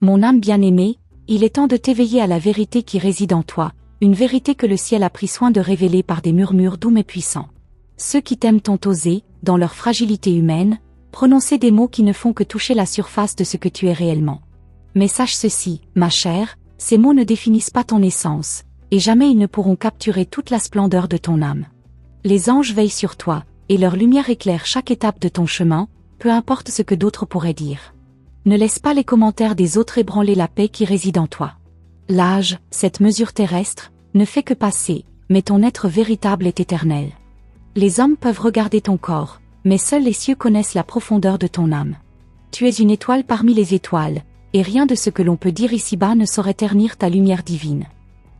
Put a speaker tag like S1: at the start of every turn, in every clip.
S1: Mon âme bien-aimée, il est temps de t'éveiller à la vérité qui réside en toi, une vérité que le ciel a pris soin de révéler par des murmures doux mais puissants. Ceux qui t'aiment ont osé, dans leur fragilité humaine, prononcer des mots qui ne font que toucher la surface de ce que tu es réellement. Mais sache ceci, ma chère, ces mots ne définissent pas ton essence, et jamais ils ne pourront capturer toute la splendeur de ton âme. Les anges veillent sur toi, et leur lumière éclaire chaque étape de ton chemin, peu importe ce que d'autres pourraient dire. Ne laisse pas les commentaires des autres ébranler la paix qui réside en toi. L'âge, cette mesure terrestre, ne fait que passer, mais ton être véritable est éternel. Les hommes peuvent regarder ton corps, mais seuls les cieux connaissent la profondeur de ton âme. Tu es une étoile parmi les étoiles, et rien de ce que l'on peut dire ici-bas ne saurait ternir ta lumière divine.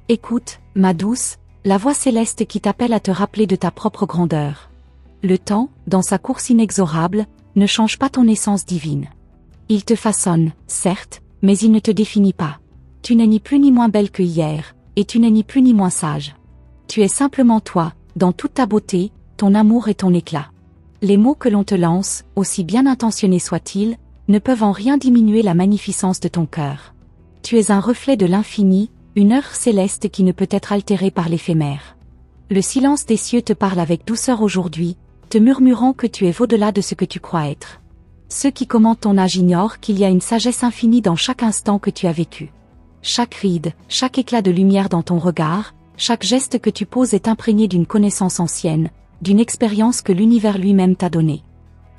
S1: Écoute, ma douce, la voix céleste qui t'appelle à te rappeler de ta propre grandeur. Le temps, dans sa course inexorable, ne change pas ton essence divine. Il te façonne, certes, mais il ne te définit pas. Tu n'es ni plus ni moins belle que hier, et tu n'es ni plus ni moins sage. Tu es simplement toi, dans toute ta beauté, ton amour et ton éclat. Les mots que l'on te lance, aussi bien intentionnés soient-ils, ne peuvent en rien diminuer la magnificence de ton cœur. Tu es un reflet de l'infini, une œuvre céleste qui ne peut être altérée par l'éphémère. Le silence des cieux te parle avec douceur aujourd'hui, te murmurant que tu es au-delà de ce que tu crois être. Ceux qui commentent ton âge ignorent qu'il y a une sagesse infinie dans chaque instant que tu as vécu. Chaque ride, chaque éclat de lumière dans ton regard, chaque geste que tu poses est imprégné d'une connaissance ancienne, d'une expérience que l'univers lui-même t'a donnée.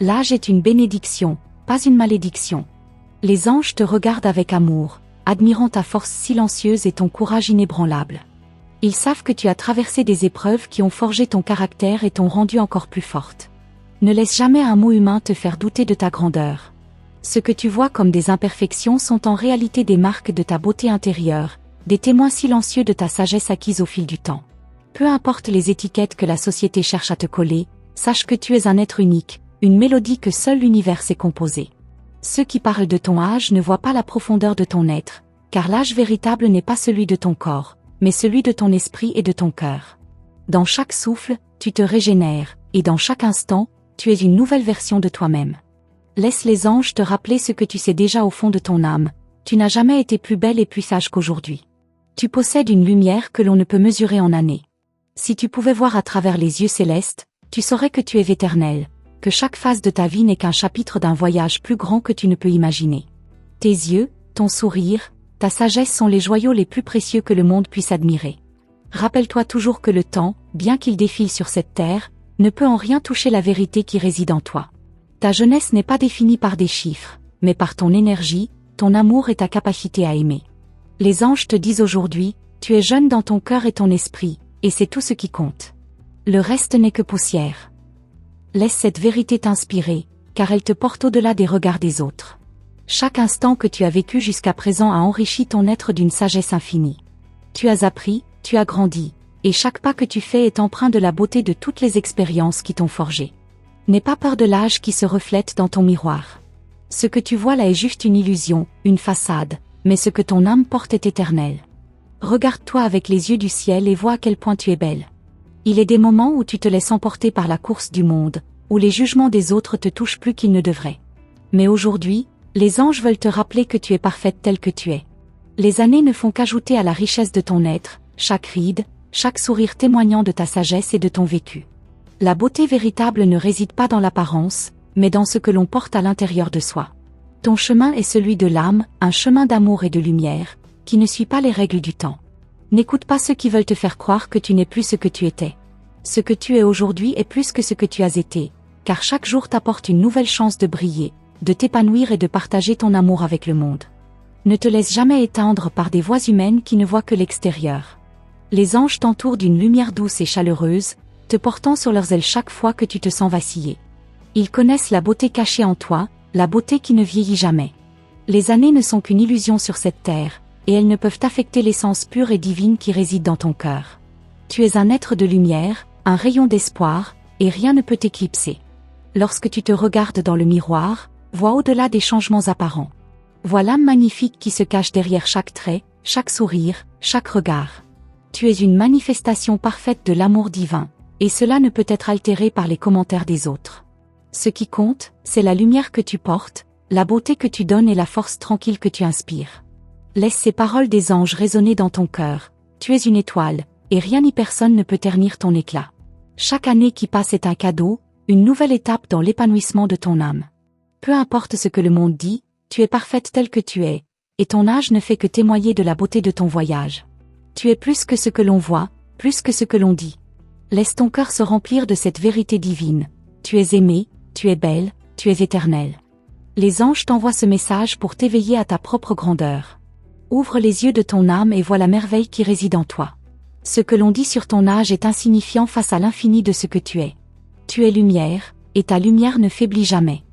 S1: L'âge est une bénédiction, pas une malédiction. Les anges te regardent avec amour, admirant ta force silencieuse et ton courage inébranlable. Ils savent que tu as traversé des épreuves qui ont forgé ton caractère et t'ont rendu encore plus forte. Ne laisse jamais un mot humain te faire douter de ta grandeur. Ce que tu vois comme des imperfections sont en réalité des marques de ta beauté intérieure, des témoins silencieux de ta sagesse acquise au fil du temps. Peu importe les étiquettes que la société cherche à te coller, sache que tu es un être unique, une mélodie que seul l'univers sait composer. Ceux qui parlent de ton âge ne voient pas la profondeur de ton être, car l'âge véritable n'est pas celui de ton corps, mais celui de ton esprit et de ton cœur. Dans chaque souffle, tu te régénères, et dans chaque instant, tu es une nouvelle version de toi-même. Laisse les anges te rappeler ce que tu sais déjà au fond de ton âme, tu n'as jamais été plus belle et plus sage qu'aujourd'hui. Tu possèdes une lumière que l'on ne peut mesurer en années. Si tu pouvais voir à travers les yeux célestes, tu saurais que tu es éternel, que chaque phase de ta vie n'est qu'un chapitre d'un voyage plus grand que tu ne peux imaginer. Tes yeux, ton sourire, ta sagesse sont les joyaux les plus précieux que le monde puisse admirer. Rappelle-toi toujours que le temps, bien qu'il défile sur cette terre, ne peut en rien toucher la vérité qui réside en toi. Ta jeunesse n'est pas définie par des chiffres, mais par ton énergie, ton amour et ta capacité à aimer. Les anges te disent aujourd'hui, tu es jeune dans ton cœur et ton esprit, et c'est tout ce qui compte. Le reste n'est que poussière. Laisse cette vérité t'inspirer, car elle te porte au-delà des regards des autres. Chaque instant que tu as vécu jusqu'à présent a enrichi ton être d'une sagesse infinie. Tu as appris, tu as grandi, et chaque pas que tu fais est empreint de la beauté de toutes les expériences qui t'ont forgé. N'aie pas peur de l'âge qui se reflète dans ton miroir. Ce que tu vois là est juste une illusion, une façade, mais ce que ton âme porte est éternel. Regarde-toi avec les yeux du ciel et vois à quel point tu es belle. Il est des moments où tu te laisses emporter par la course du monde, où les jugements des autres te touchent plus qu'ils ne devraient. Mais aujourd'hui, les anges veulent te rappeler que tu es parfaite telle que tu es. Les années ne font qu'ajouter à la richesse de ton être, chaque ride, chaque sourire témoignant de ta sagesse et de ton vécu. La beauté véritable ne réside pas dans l'apparence, mais dans ce que l'on porte à l'intérieur de soi. Ton chemin est celui de l'âme, un chemin d'amour et de lumière, qui ne suit pas les règles du temps. N'écoute pas ceux qui veulent te faire croire que tu n'es plus ce que tu étais. Ce que tu es aujourd'hui est plus que ce que tu as été, car chaque jour t'apporte une nouvelle chance de briller, de t'épanouir et de partager ton amour avec le monde. Ne te laisse jamais éteindre par des voix humaines qui ne voient que l'extérieur. Les anges t'entourent d'une lumière douce et chaleureuse, te portant sur leurs ailes chaque fois que tu te sens vaciller. Ils connaissent la beauté cachée en toi, la beauté qui ne vieillit jamais. Les années ne sont qu'une illusion sur cette terre, et elles ne peuvent affecter l'essence pure et divine qui réside dans ton cœur. Tu es un être de lumière, un rayon d'espoir, et rien ne peut t'éclipser. Lorsque tu te regardes dans le miroir, vois au-delà des changements apparents. Vois l'âme magnifique qui se cache derrière chaque trait, chaque sourire, chaque regard. Tu es une manifestation parfaite de l'amour divin, et cela ne peut être altéré par les commentaires des autres. Ce qui compte, c'est la lumière que tu portes, la beauté que tu donnes et la force tranquille que tu inspires. Laisse ces paroles des anges résonner dans ton cœur. Tu es une étoile, et rien ni personne ne peut ternir ton éclat. Chaque année qui passe est un cadeau, une nouvelle étape dans l'épanouissement de ton âme. Peu importe ce que le monde dit, tu es parfaite telle que tu es, et ton âge ne fait que témoigner de la beauté de ton voyage. Tu es plus que ce que l'on voit, plus que ce que l'on dit. Laisse ton cœur se remplir de cette vérité divine. Tu es aimée, tu es belle, tu es éternelle. Les anges t'envoient ce message pour t'éveiller à ta propre grandeur. Ouvre les yeux de ton âme et vois la merveille qui réside en toi. Ce que l'on dit sur ton âge est insignifiant face à l'infini de ce que tu es. Tu es lumière, et ta lumière ne faiblit jamais.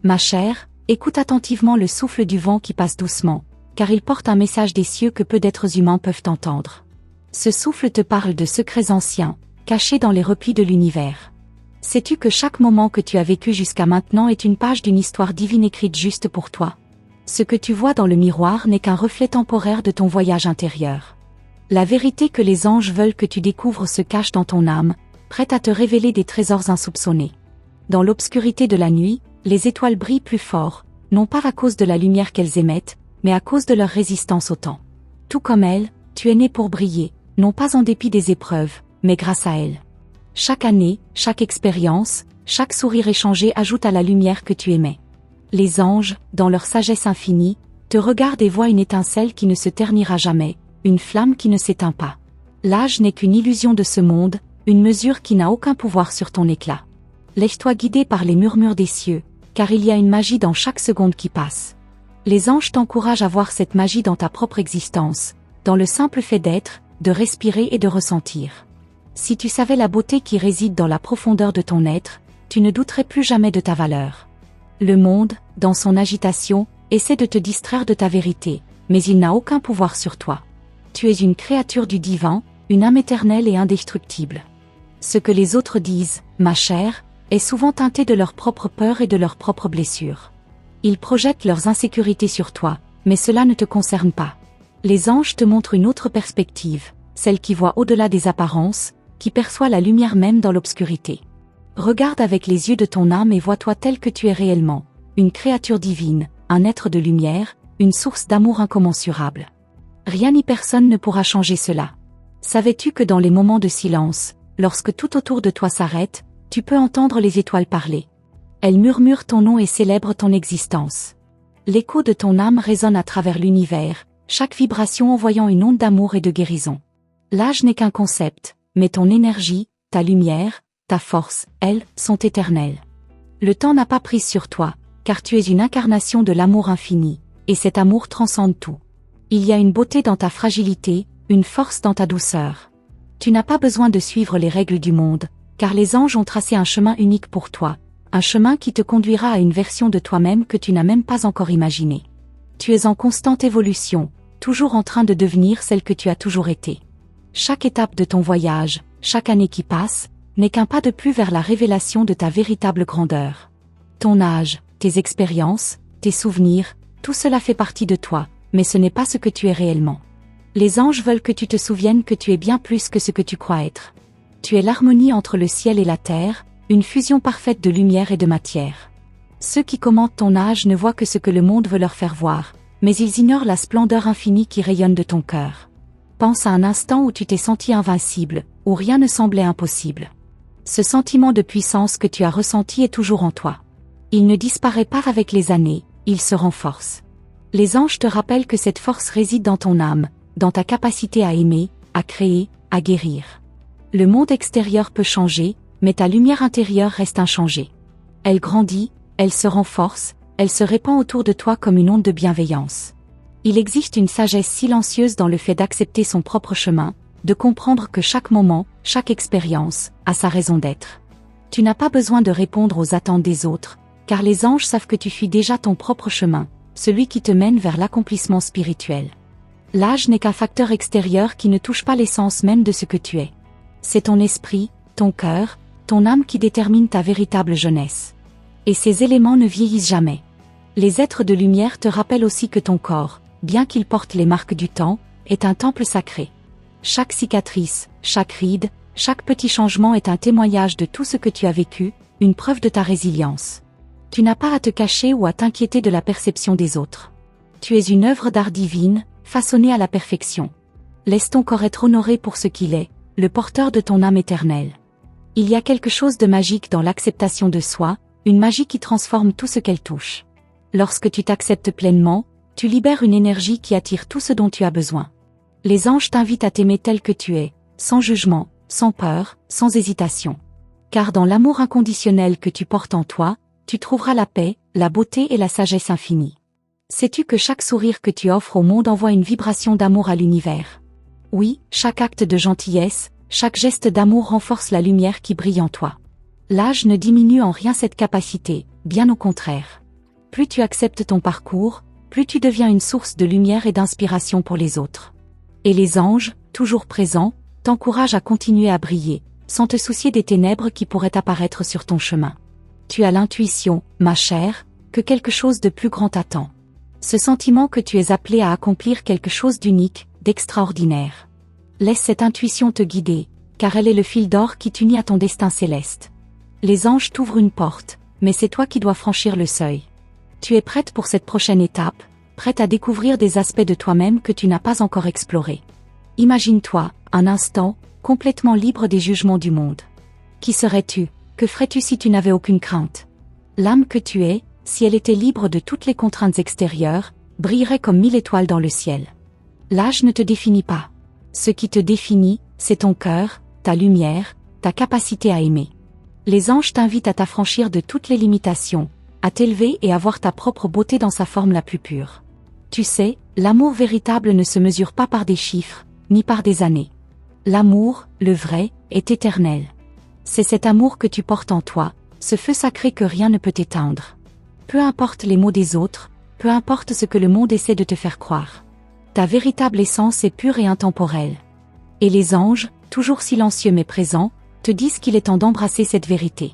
S1: Ma chère, écoute attentivement le souffle du vent qui passe doucement, car il porte un message des cieux que peu d'êtres humains peuvent entendre. Ce souffle te parle de secrets anciens, cachés dans les replis de l'univers. Sais-tu que chaque moment que tu as vécu jusqu'à maintenant est une page d'une histoire divine écrite juste pour toi? Ce que tu vois dans le miroir n'est qu'un reflet temporaire de ton voyage intérieur. La vérité que les anges veulent que tu découvres se cache dans ton âme, prête à te révéler des trésors insoupçonnés. Dans l'obscurité de la nuit, les étoiles brillent plus fort, non pas à cause de la lumière qu'elles émettent, mais à cause de leur résistance au temps. Tout comme elles, tu es né pour briller, non pas en dépit des épreuves, mais grâce à elles. Chaque année, chaque expérience, chaque sourire échangé ajoute à la lumière que tu émets. Les anges, dans leur sagesse infinie, te regardent et voient une étincelle qui ne se ternira jamais, une flamme qui ne s'éteint pas. L'âge n'est qu'une illusion de ce monde, une mesure qui n'a aucun pouvoir sur ton éclat. Laisse-toi guider par les murmures des cieux, car il y a une magie dans chaque seconde qui passe. Les anges t'encouragent à voir cette magie dans ta propre existence, dans le simple fait d'être, de respirer et de ressentir. Si tu savais la beauté qui réside dans la profondeur de ton être, tu ne douterais plus jamais de ta valeur. Le monde, dans son agitation, essaie de te distraire de ta vérité, mais il n'a aucun pouvoir sur toi. Tu es une créature du divin, une âme éternelle et indestructible. Ce que les autres disent, ma chère, est souvent teinté de leur propre peur et de leurs propres blessures. Ils projettent leurs insécurités sur toi, mais cela ne te concerne pas. Les anges te montrent une autre perspective, celle qui voit au-delà des apparences, qui perçoit la lumière même dans l'obscurité. Regarde avec les yeux de ton âme et vois-toi tel que tu es réellement, une créature divine, un être de lumière, une source d'amour incommensurable. Rien ni personne ne pourra changer cela. Savais-tu que dans les moments de silence, lorsque tout autour de toi s'arrête, tu peux entendre les étoiles parler? Elles murmurent ton nom et célèbrent ton existence. L'écho de ton âme résonne à travers l'univers, chaque vibration envoyant une onde d'amour et de guérison. L'âge n'est qu'un concept, mais ton énergie, ta lumière, ta force, elles, sont éternelles. Le temps n'a pas prise sur toi, car tu es une incarnation de l'amour infini, et cet amour transcende tout. Il y a une beauté dans ta fragilité, une force dans ta douceur. Tu n'as pas besoin de suivre les règles du monde, car les anges ont tracé un chemin unique pour toi, un chemin qui te conduira à une version de toi-même que tu n'as même pas encore imaginée. Tu es en constante évolution, toujours en train de devenir celle que tu as toujours été. Chaque étape de ton voyage, chaque année qui passe, n'est qu'un pas de plus vers la révélation de ta véritable grandeur. Ton âge, tes expériences, tes souvenirs, tout cela fait partie de toi, mais ce n'est pas ce que tu es réellement. Les anges veulent que tu te souviennes que tu es bien plus que ce que tu crois être. Tu es l'harmonie entre le ciel et la terre, une fusion parfaite de lumière et de matière. Ceux qui commentent ton âge ne voient que ce que le monde veut leur faire voir, mais ils ignorent la splendeur infinie qui rayonne de ton cœur. Pense à un instant où tu t'es senti invincible, où rien ne semblait impossible. Ce sentiment de puissance que tu as ressenti est toujours en toi. Il ne disparaît pas avec les années, il se renforce. Les anges te rappellent que cette force réside dans ton âme, dans ta capacité à aimer, à créer, à guérir. Le monde extérieur peut changer, mais ta lumière intérieure reste inchangée. Elle grandit, elle se renforce, elle se répand autour de toi comme une onde de bienveillance. Il existe une sagesse silencieuse dans le fait d'accepter son propre chemin, de comprendre que chaque moment, chaque expérience, a sa raison d'être. Tu n'as pas besoin de répondre aux attentes des autres, car les anges savent que tu fuis déjà ton propre chemin, celui qui te mène vers l'accomplissement spirituel. L'âge n'est qu'un facteur extérieur qui ne touche pas l'essence même de ce que tu es. C'est ton esprit, ton cœur, ton âme qui détermine ta véritable jeunesse. Et ces éléments ne vieillissent jamais. Les êtres de lumière te rappellent aussi que ton corps, bien qu'il porte les marques du temps, est un temple sacré. Chaque cicatrice, chaque ride, chaque petit changement est un témoignage de tout ce que tu as vécu, une preuve de ta résilience. Tu n'as pas à te cacher ou à t'inquiéter de la perception des autres. Tu es une œuvre d'art divine, façonnée à la perfection. Laisse ton corps être honoré pour ce qu'il est, le porteur de ton âme éternelle. Il y a quelque chose de magique dans l'acceptation de soi, une magie qui transforme tout ce qu'elle touche. Lorsque tu t'acceptes pleinement, tu libères une énergie qui attire tout ce dont tu as besoin. Les anges t'invitent à t'aimer tel que tu es, sans jugement, sans peur, sans hésitation. Car dans l'amour inconditionnel que tu portes en toi, tu trouveras la paix, la beauté et la sagesse infinie. Sais-tu que chaque sourire que tu offres au monde envoie une vibration d'amour à l'univers? Oui, chaque acte de gentillesse, chaque geste d'amour renforce la lumière qui brille en toi. L'âge ne diminue en rien cette capacité, bien au contraire. Plus tu acceptes ton parcours, plus tu deviens une source de lumière et d'inspiration pour les autres. Et les anges, toujours présents, t'encouragent à continuer à briller, sans te soucier des ténèbres qui pourraient apparaître sur ton chemin. Tu as l'intuition, ma chère, que quelque chose de plus grand t'attend. Ce sentiment que tu es appelé à accomplir quelque chose d'unique, d'extraordinaire. Laisse cette intuition te guider, car elle est le fil d'or qui t'unit à ton destin céleste. Les anges t'ouvrent une porte, mais c'est toi qui dois franchir le seuil. Tu es prête pour cette prochaine étape, prête à découvrir des aspects de toi-même que tu n'as pas encore explorés. Imagine-toi, un instant, complètement libre des jugements du monde. Qui serais-tu? Que ferais-tu si tu n'avais aucune crainte? L'âme que tu es, si elle était libre de toutes les contraintes extérieures, brillerait comme 1000 étoiles dans le ciel. L'âge ne te définit pas. Ce qui te définit, c'est ton cœur, ta lumière, ta capacité à aimer. Les anges t'invitent à t'affranchir de toutes les limitations, à t'élever et à voir ta propre beauté dans sa forme la plus pure. Tu sais, l'amour véritable ne se mesure pas par des chiffres, ni par des années. L'amour, le vrai, est éternel. C'est cet amour que tu portes en toi, ce feu sacré que rien ne peut éteindre. Peu importe les mots des autres, peu importe ce que le monde essaie de te faire croire. Ta véritable essence est pure et intemporelle. Et les anges, toujours silencieux mais présents, te disent qu'il est temps d'embrasser cette vérité.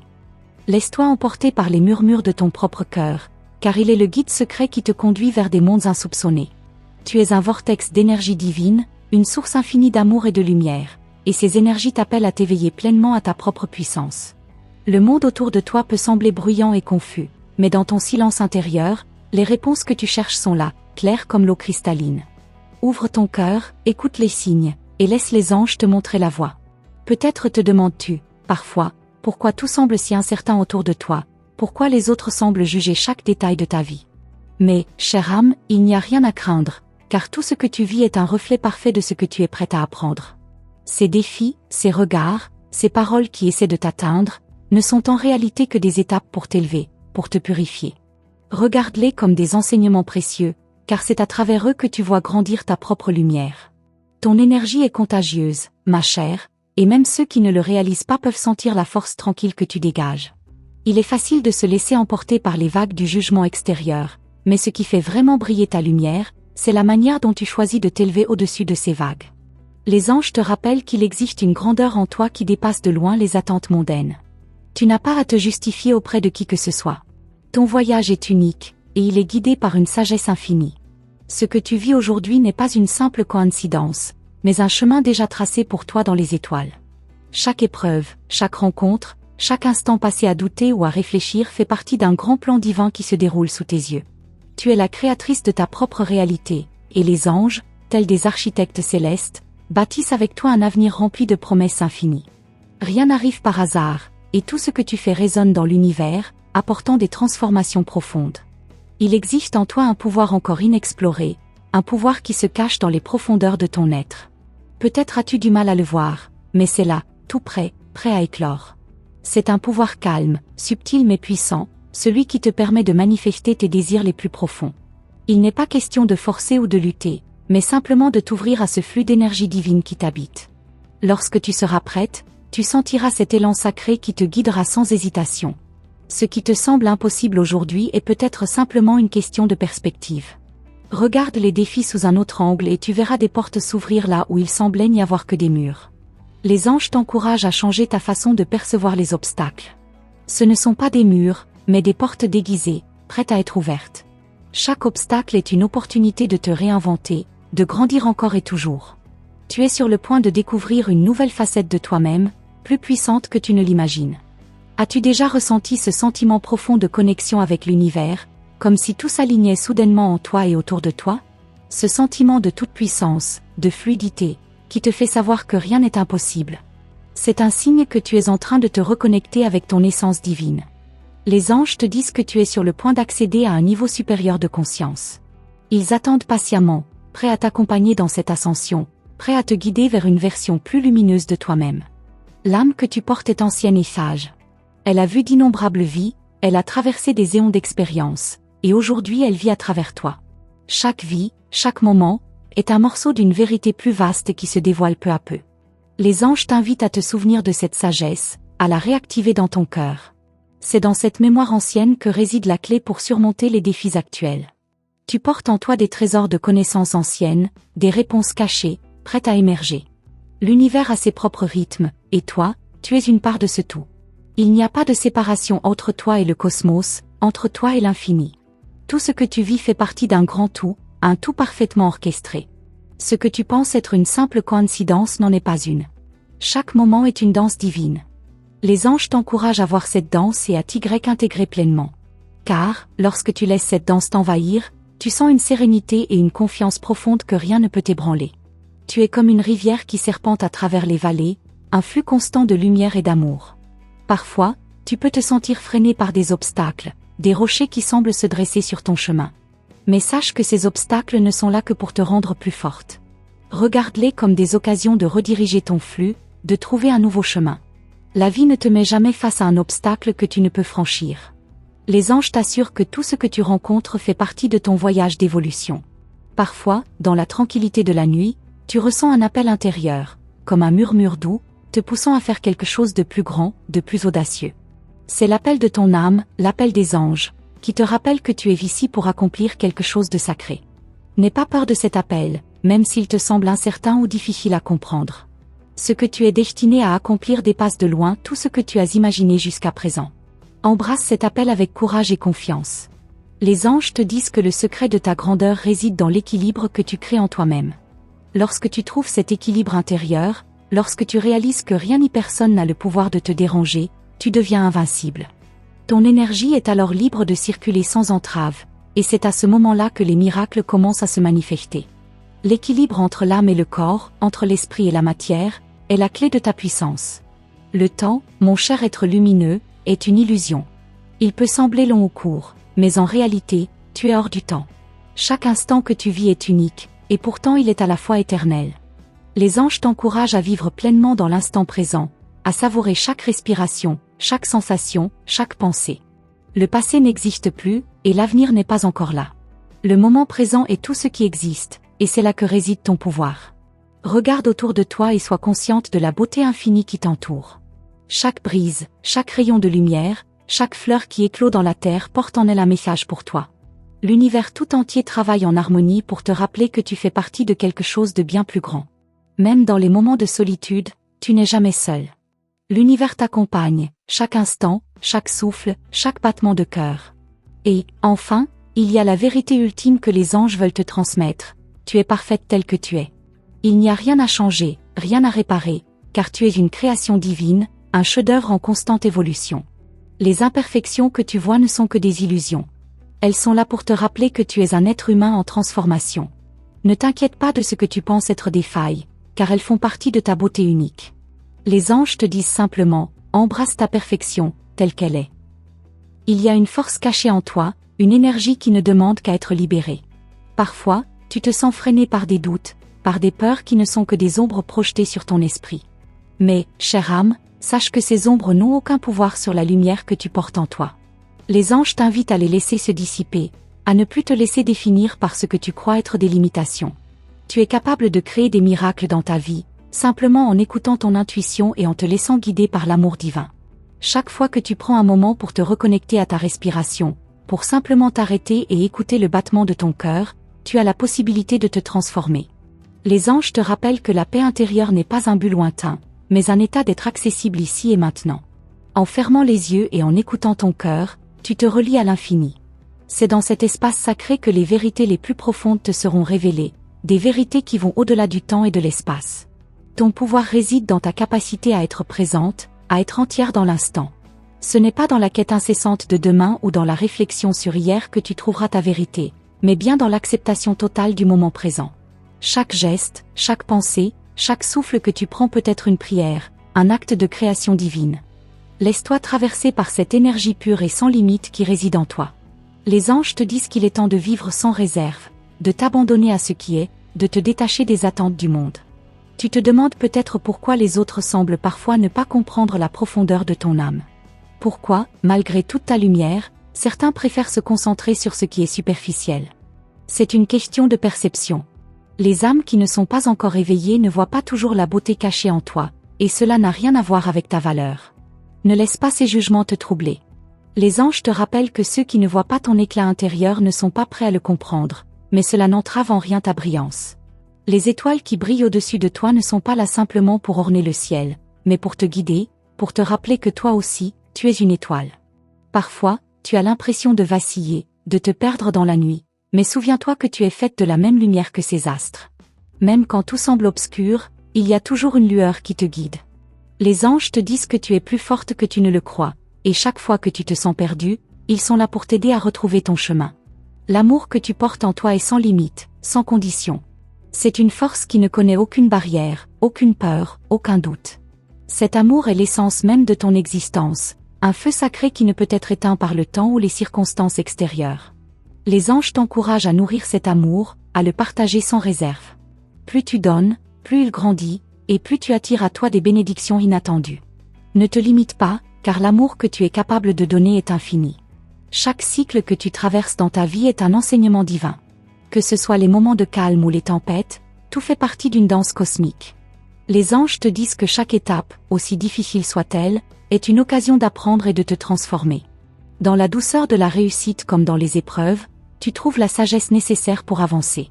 S1: Laisse-toi emporter par les murmures de ton propre cœur, car il est le guide secret qui te conduit vers des mondes insoupçonnés. Tu es un vortex d'énergie divine, une source infinie d'amour et de lumière, et ces énergies t'appellent à t'éveiller pleinement à ta propre puissance. Le monde autour de toi peut sembler bruyant et confus, mais dans ton silence intérieur, les réponses que tu cherches sont là, claires comme l'eau cristalline. Ouvre ton cœur, écoute les signes, et laisse les anges te montrer la voie. Peut-être te demandes-tu, parfois, pourquoi tout semble si incertain autour de toi, pourquoi les autres semblent juger chaque détail de ta vie. Mais, chère âme, il n'y a rien à craindre, car tout ce que tu vis est un reflet parfait de ce que tu es prête à apprendre. Ces défis, ces regards, ces paroles qui essaient de t'atteindre, ne sont en réalité que des étapes pour t'élever, pour te purifier. Regarde-les comme des enseignements précieux, car c'est à travers eux que tu vois grandir ta propre lumière. Ton énergie est contagieuse, ma chère, et même ceux qui ne le réalisent pas peuvent sentir la force tranquille que tu dégages. Il est facile de se laisser emporter par les vagues du jugement extérieur, mais ce qui fait vraiment briller ta lumière, c'est la manière dont tu choisis de t'élever au-dessus de ces vagues. Les anges te rappellent qu'il existe une grandeur en toi qui dépasse de loin les attentes mondaines. Tu n'as pas à te justifier auprès de qui que ce soit. Ton voyage est unique, et il est guidé par une sagesse infinie. Ce que tu vis aujourd'hui n'est pas une simple coïncidence, mais un chemin déjà tracé pour toi dans les étoiles. Chaque épreuve, chaque rencontre, chaque instant passé à douter ou à réfléchir fait partie d'un grand plan divin qui se déroule sous tes yeux. Tu es la créatrice de ta propre réalité, et les anges, tels des architectes célestes, bâtissent avec toi un avenir rempli de promesses infinies. Rien n'arrive par hasard, et tout ce que tu fais résonne dans l'univers, apportant des transformations profondes. Il existe en toi un pouvoir encore inexploré, un pouvoir qui se cache dans les profondeurs de ton être. Peut-être as-tu du mal à le voir, mais c'est là, tout près, prêt à éclore. C'est un pouvoir calme, subtil mais puissant, celui qui te permet de manifester tes désirs les plus profonds. Il n'est pas question de forcer ou de lutter, mais simplement de t'ouvrir à ce flux d'énergie divine qui t'habite. Lorsque tu seras prête, tu sentiras cet élan sacré qui te guidera sans hésitation. Ce qui te semble impossible aujourd'hui est peut-être simplement une question de perspective. Regarde les défis sous un autre angle et tu verras des portes s'ouvrir là où il semblait n'y avoir que des murs. Les anges t'encouragent à changer ta façon de percevoir les obstacles. Ce ne sont pas des murs, mais des portes déguisées, prêtes à être ouvertes. Chaque obstacle est une opportunité de te réinventer, de grandir encore et toujours. Tu es sur le point de découvrir une nouvelle facette de toi-même, plus puissante que tu ne l'imagines. As-tu déjà ressenti ce sentiment profond de connexion avec l'univers, comme si tout s'alignait soudainement en toi et autour de toi? Ce sentiment de toute puissance, de fluidité, qui te fait savoir que rien n'est impossible. C'est un signe que tu es en train de te reconnecter avec ton essence divine. Les anges te disent que tu es sur le point d'accéder à un niveau supérieur de conscience. Ils attendent patiemment, prêts à t'accompagner dans cette ascension, prêts à te guider vers une version plus lumineuse de toi-même. L'âme que tu portes est ancienne et sage. Elle a vu d'innombrables vies, elle a traversé des éons d'expérience, et aujourd'hui elle vit à travers toi. Chaque vie, chaque moment, est un morceau d'une vérité plus vaste qui se dévoile peu à peu. Les anges t'invitent à te souvenir de cette sagesse, à la réactiver dans ton cœur. C'est dans cette mémoire ancienne que réside la clé pour surmonter les défis actuels. Tu portes en toi des trésors de connaissances anciennes, des réponses cachées, prêtes à émerger. L'univers a ses propres rythmes, et toi, tu es une part de ce tout. Il n'y a pas de séparation entre toi et le cosmos, entre toi et l'infini. Tout ce que tu vis fait partie d'un grand tout, un tout parfaitement orchestré. Ce que tu penses être une simple coïncidence n'en est pas une. Chaque moment est une danse divine. Les anges t'encouragent à voir cette danse et à t'y intégrer pleinement. Car, lorsque tu laisses cette danse t'envahir, tu sens une sérénité et une confiance profonde que rien ne peut t'ébranler. Tu es comme une rivière qui serpente à travers les vallées, un flux constant de lumière et d'amour. Parfois, tu peux te sentir freiné par des obstacles, des rochers qui semblent se dresser sur ton chemin. Mais sache que ces obstacles ne sont là que pour te rendre plus forte. Regarde-les comme des occasions de rediriger ton flux, de trouver un nouveau chemin. La vie ne te met jamais face à un obstacle que tu ne peux franchir. Les anges t'assurent que tout ce que tu rencontres fait partie de ton voyage d'évolution. Parfois, dans la tranquillité de la nuit, tu ressens un appel intérieur, comme un murmure doux, te poussant à faire quelque chose de plus grand, de plus audacieux. C'est l'appel de ton âme, l'appel des anges, qui te rappelle que tu es ici pour accomplir quelque chose de sacré. N'aie pas peur de cet appel, même s'il te semble incertain ou difficile à comprendre. Ce que tu es destiné à accomplir dépasse de loin tout ce que tu as imaginé jusqu'à présent. Embrasse cet appel avec courage et confiance. Les anges te disent que le secret de ta grandeur réside dans l'équilibre que tu crées en toi-même. Lorsque tu trouves cet équilibre intérieur, lorsque tu réalises que rien ni personne n'a le pouvoir de te déranger, tu deviens invincible. Ton énergie est alors libre de circuler sans entrave, et c'est à ce moment-là que les miracles commencent à se manifester. L'équilibre entre l'âme et le corps, entre l'esprit et la matière, est la clé de ta puissance. Le temps, mon cher être lumineux, est une illusion. Il peut sembler long ou court, mais en réalité, tu es hors du temps. Chaque instant que tu vis est unique, et pourtant il est à la fois éternel. Les anges t'encouragent à vivre pleinement dans l'instant présent, à savourer chaque respiration, chaque sensation, chaque pensée. Le passé n'existe plus, et l'avenir n'est pas encore là. Le moment présent est tout ce qui existe, et c'est là que réside ton pouvoir. Regarde autour de toi et sois consciente de la beauté infinie qui t'entoure. Chaque brise, chaque rayon de lumière, chaque fleur qui éclot dans la terre porte en elle un message pour toi. L'univers tout entier travaille en harmonie pour te rappeler que tu fais partie de quelque chose de bien plus grand. Même dans les moments de solitude, tu n'es jamais seul. L'univers t'accompagne, chaque instant, chaque souffle, chaque battement de cœur. Et, enfin, il y a la vérité ultime que les anges veulent te transmettre. Tu es parfaite telle que tu es. Il n'y a rien à changer, rien à réparer, car tu es une création divine, un chef-d'œuvre en constante évolution. Les imperfections que tu vois ne sont que des illusions. Elles sont là pour te rappeler que tu es un être humain en transformation. Ne t'inquiète pas de ce que tu penses être des failles, car elles font partie de ta beauté unique. Les anges te disent simplement, embrasse ta perfection, telle qu'elle est. Il y a une force cachée en toi, une énergie qui ne demande qu'à être libérée. Parfois, tu te sens freiné par des doutes, par des peurs qui ne sont que des ombres projetées sur ton esprit. Mais, chère âme, sache que ces ombres n'ont aucun pouvoir sur la lumière que tu portes en toi. Les anges t'invitent à les laisser se dissiper, à ne plus te laisser définir par ce que tu crois être des limitations. Tu es capable de créer des miracles dans ta vie, simplement en écoutant ton intuition et en te laissant guider par l'amour divin. Chaque fois que tu prends un moment pour te reconnecter à ta respiration, pour simplement t'arrêter et écouter le battement de ton cœur, tu as la possibilité de te transformer. Les anges te rappellent que la paix intérieure n'est pas un but lointain, mais un état d'être accessible ici et maintenant. En fermant les yeux et en écoutant ton cœur, tu te relies à l'infini. C'est dans cet espace sacré que les vérités les plus profondes te seront révélées, des vérités qui vont au-delà du temps et de l'espace. Ton pouvoir réside dans ta capacité à être présente, à être entière dans l'instant. Ce n'est pas dans la quête incessante de demain ou dans la réflexion sur hier que tu trouveras ta vérité, mais bien dans l'acceptation totale du moment présent. Chaque geste, chaque pensée, chaque souffle que tu prends peut être une prière, un acte de création divine. Laisse-toi traverser par cette énergie pure et sans limite qui réside en toi. Les anges te disent qu'il est temps de vivre sans réserve, de t'abandonner à ce qui est, de te détacher des attentes du monde. Tu te demandes peut-être pourquoi les autres semblent parfois ne pas comprendre la profondeur de ton âme. Pourquoi, malgré toute ta lumière, certains préfèrent se concentrer sur ce qui est superficiel. C'est une question de perception. Les âmes qui ne sont pas encore éveillées ne voient pas toujours la beauté cachée en toi, et cela n'a rien à voir avec ta valeur. Ne laisse pas ces jugements te troubler. Les anges te rappellent que ceux qui ne voient pas ton éclat intérieur ne sont pas prêts à le comprendre, mais cela n'entrave en rien ta brillance. Les étoiles qui brillent au-dessus de toi ne sont pas là simplement pour orner le ciel, mais pour te guider, pour te rappeler que toi aussi, tu es une étoile. Parfois, tu as l'impression de vaciller, de te perdre dans la nuit, mais souviens-toi que tu es faite de la même lumière que ces astres. Même quand tout semble obscur, il y a toujours une lueur qui te guide. Les anges te disent que tu es plus forte que tu ne le crois, et chaque fois que tu te sens perdu, ils sont là pour t'aider à retrouver ton chemin. L'amour que tu portes en toi est sans limite, sans condition. C'est une force qui ne connaît aucune barrière, aucune peur, aucun doute. Cet amour est l'essence même de ton existence, un feu sacré qui ne peut être éteint par le temps ou les circonstances extérieures. Les anges t'encouragent à nourrir cet amour, à le partager sans réserve. Plus tu donnes, plus il grandit, et plus tu attires à toi des bénédictions inattendues. Ne te limite pas, car l'amour que tu es capable de donner est infini. Chaque cycle que tu traverses dans ta vie est un enseignement divin. Que ce soit les moments de calme ou les tempêtes, tout fait partie d'une danse cosmique. Les anges te disent que chaque étape, aussi difficile soit-elle, est une occasion d'apprendre et de te transformer. Dans la douceur de la réussite comme dans les épreuves, tu trouves la sagesse nécessaire pour avancer.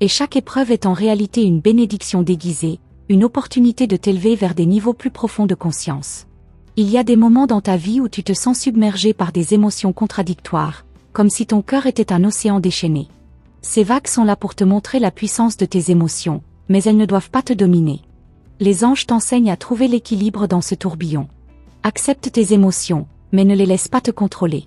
S1: Et chaque épreuve est en réalité une bénédiction déguisée, une opportunité de t'élever vers des niveaux plus profonds de conscience. Il y a des moments dans ta vie où tu te sens submergé par des émotions contradictoires, comme si ton cœur était un océan déchaîné. Ces vagues sont là pour te montrer la puissance de tes émotions, mais elles ne doivent pas te dominer. Les anges t'enseignent à trouver l'équilibre dans ce tourbillon. Accepte tes émotions, mais ne les laisse pas te contrôler.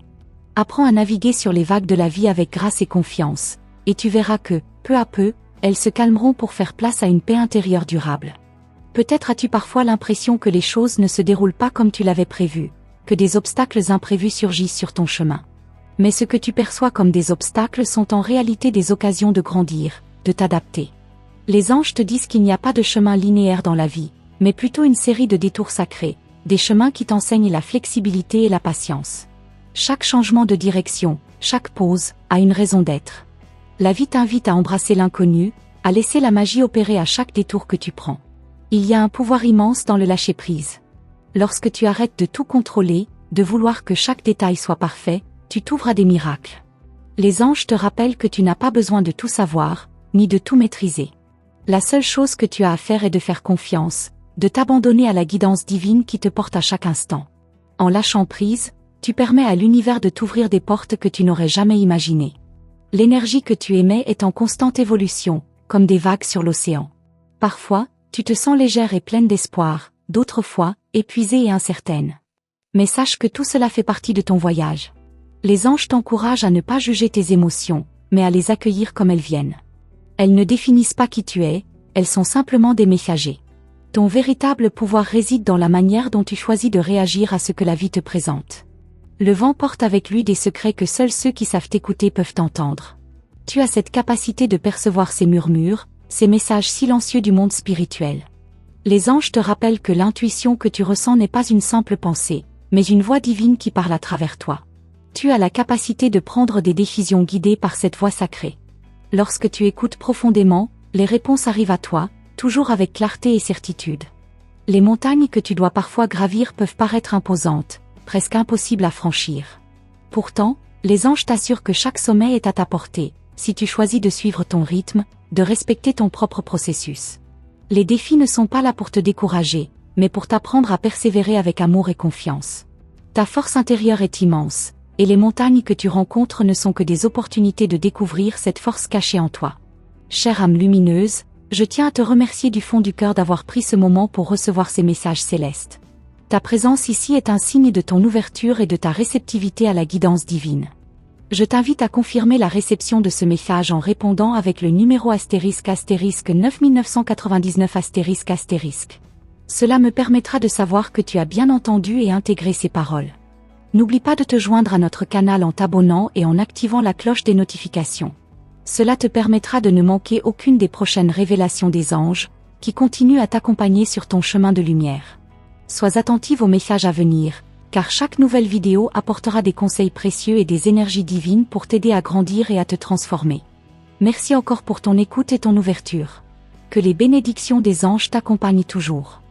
S1: Apprends à naviguer sur les vagues de la vie avec grâce et confiance, et tu verras que, peu à peu, elles se calmeront pour faire place à une paix intérieure durable. Peut-être as-tu parfois l'impression que les choses ne se déroulent pas comme tu l'avais prévu, que des obstacles imprévus surgissent sur ton chemin. Mais ce que tu perçois comme des obstacles sont en réalité des occasions de grandir, de t'adapter. Les anges te disent qu'il n'y a pas de chemin linéaire dans la vie, mais plutôt une série de détours sacrés, des chemins qui t'enseignent la flexibilité et la patience. Chaque changement de direction, chaque pause, a une raison d'être. La vie t'invite à embrasser l'inconnu, à laisser la magie opérer à chaque détour que tu prends. Il y a un pouvoir immense dans le lâcher-prise. Lorsque tu arrêtes de tout contrôler, de vouloir que chaque détail soit parfait, tu t'ouvres à des miracles. Les anges te rappellent que tu n'as pas besoin de tout savoir, ni de tout maîtriser. La seule chose que tu as à faire est de faire confiance, de t'abandonner à la guidance divine qui te porte à chaque instant. En lâchant prise, tu permets à l'univers de t'ouvrir des portes que tu n'aurais jamais imaginées. L'énergie que tu émets est en constante évolution, comme des vagues sur l'océan. Parfois, tu te sens légère et pleine d'espoir, d'autres fois, épuisée et incertaine. Mais sache que tout cela fait partie de ton voyage. Les anges t'encouragent à ne pas juger tes émotions, mais à les accueillir comme elles viennent. Elles ne définissent pas qui tu es, elles sont simplement des messagers. Ton véritable pouvoir réside dans la manière dont tu choisis de réagir à ce que la vie te présente. Le vent porte avec lui des secrets que seuls ceux qui savent t'écouter peuvent entendre. Tu as cette capacité de percevoir ces murmures, ces messages silencieux du monde spirituel. Les anges te rappellent que l'intuition que tu ressens n'est pas une simple pensée, mais une voix divine qui parle à travers toi. Tu as la capacité de prendre des décisions guidées par cette voix sacrée. Lorsque tu écoutes profondément, les réponses arrivent à toi, toujours avec clarté et certitude. Les montagnes que tu dois parfois gravir peuvent paraître imposantes, presque impossibles à franchir. Pourtant, les anges t'assurent que chaque sommet est à ta portée, si tu choisis de suivre ton rythme, de respecter ton propre processus. Les défis ne sont pas là pour te décourager, mais pour t'apprendre à persévérer avec amour et confiance. Ta force intérieure est immense, et les montagnes que tu rencontres ne sont que des opportunités de découvrir cette force cachée en toi. Chère âme lumineuse, je tiens à te remercier du fond du cœur d'avoir pris ce moment pour recevoir ces messages célestes. Ta présence ici est un signe de ton ouverture et de ta réceptivité à la guidance divine. Je t'invite à confirmer la réception de ce message en répondant avec le numéro *** 9999 ***. Cela me permettra de savoir que tu as bien entendu et intégré ces paroles. N'oublie pas de te joindre à notre canal en t'abonnant et en activant la cloche des notifications. Cela te permettra de ne manquer aucune des prochaines révélations des anges, qui continuent à t'accompagner sur ton chemin de lumière. Sois attentive aux messages à venir, car chaque nouvelle vidéo apportera des conseils précieux et des énergies divines pour t'aider à grandir et à te transformer. Merci encore pour ton écoute et ton ouverture. Que les bénédictions des anges t'accompagnent toujours.